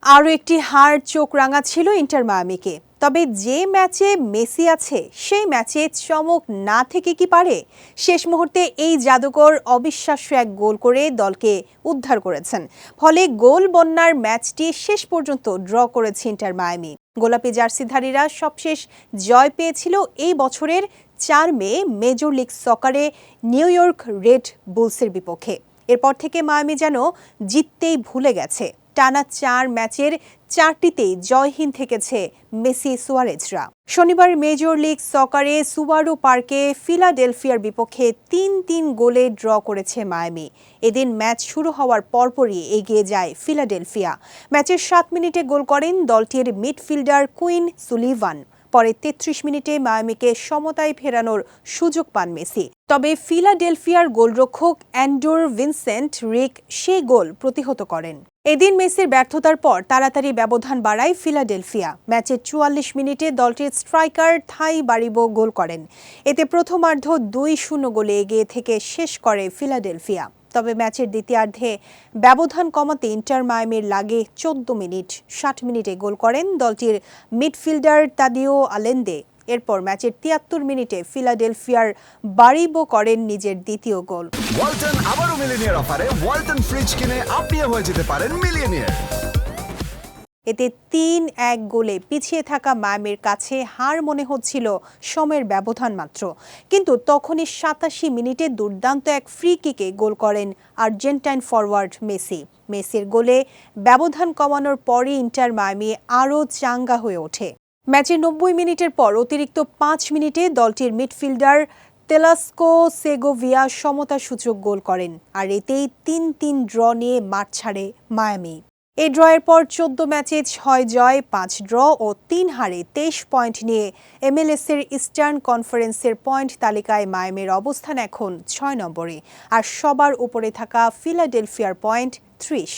আরও একটি হার চোখ রাঙাচ্ছিল ইন্টার মায়ামিকে। তবে যে ম্যাচে মেসি আছে সেই ম্যাচে চমক না থেকে কি পারে? শেষ মুহূর্তে এই জাদুকর অবিশ্বাস্য এক গোল করে দলকে উদ্ধার করেছেন। ফলে গোল বন্যার ম্যাচটি শেষ পর্যন্ত ড্র করেছে ইন্টার মায়ামি। গোলাপি জার্সিধারীরা সবশেষ জয় পেয়েছিল এই বছরের ৪ মে মেজর লিগ সকারে নিউ ইয়র্ক রেড বুলসের বিপক্ষে। এরপর থেকে মায়ামি যেন জিততেই ভুলে গেছে। টানা ৪ ম্যাচের ৪টিতেই জয়হীন থেকেছে মেসি সুয়ারেজরা। শনিবার মেজর লিগ সকারে সুবারু পার্কে ফিলাডেলফিয়ার বিপক্ষে ৩-৩ গোলে ড্র করেছে মায়ামি। এদিন ম্যাচ শুরু হওয়ার পরপরই এগিয়ে যায় ফিলাডেলফিয়া। ম্যাচের ৭ মিনিটে গোল করেন দলটির মিডফিল্ডার কুইন সুলিভান। পরে ৩৩ মিনিটে মায়ামিকে সমতায় ফেরানোর সুযোগ পান মেসি। তবে ফিলাডেলফিয়ার গোলরক্ষক অ্যান্ডোর ভিনসেন্ট রিক সেই গোল প্রতিহত করেন। এদিন মেসির ব্যর্থতার পর তাড়াতাড়ি ব্যবধান বাড়ায় ফিলাডেলফিয়া। ম্যাচের ৪৪ মিনিটে দলটির স্ট্রাইকার থাই বারিবো গোল করেন। এতে প্রথমার্ধ ২-০ গোলে এগিয়ে থেকে শেষ করে ফিলাডেলফিয়া। তবে ম্যাচের দ্বিতীয়ার্ধে ব্যবধান কমাতে ইন্টার মায়ামির লাগে ১৪ মিনিট। ৬০ মিনিটে গোল করেন দলটির মিডফিল্ডার তাদিও আলেন্দে। এরপর ম্যাচের ৭৩ মিনিটে ফিলাডেলফিয়ার বারিবো করেন নিজের দ্বিতীয় গোল। ওয়ালটন আবারও মিলিয়নিয়ার অফারে ওয়ালটন ফ্রিজ কিনে আপনিও হয়ে যেতে পারেন মিলিয়নিয়ার। এতে ৩-১ গোলে পিছিয়ে থাকা মায়ামির কাছে হার মনে হচ্ছিল সময়ের ব্যবধান মাত্র। কিন্তু তখনই ৮৭ মিনিটে দুর্দান্ত এক ফ্রি কিকে গোল করেন আর্জেন্টাইন ফরওয়ার্ড মেসি। মেসির গোলে ব্যবধান কমানোর পরই ইন্টার মায়ামি আরও চাঙ্গা হয়ে ওঠে। ম্যাচের ৯০ মিনিটের পর অতিরিক্ত ৫ মিনিটে দলটির মিডফিল্ডার তেলাস্কো সেগোভিয়া সমতাসূচক গোল করেন। আর এতেই ৩-৩ ড্র নিয়ে মাঠ ছাড়ে মায়ামি। এই ড্রয়ের পর ১৪ ম্যাচে ৬ জয়, ৫ ড্র ও ৩ হারে ২৩ পয়েন্ট নিয়ে MLS-এর ইস্টার্ন কনফারেন্সের পয়েন্ট তালিকায় মায়ামির অবস্থান এখন ৬ নম্বরে। আর সবার উপরে থাকা ফিলাডেলফিয়ার পয়েন্ট ৩০।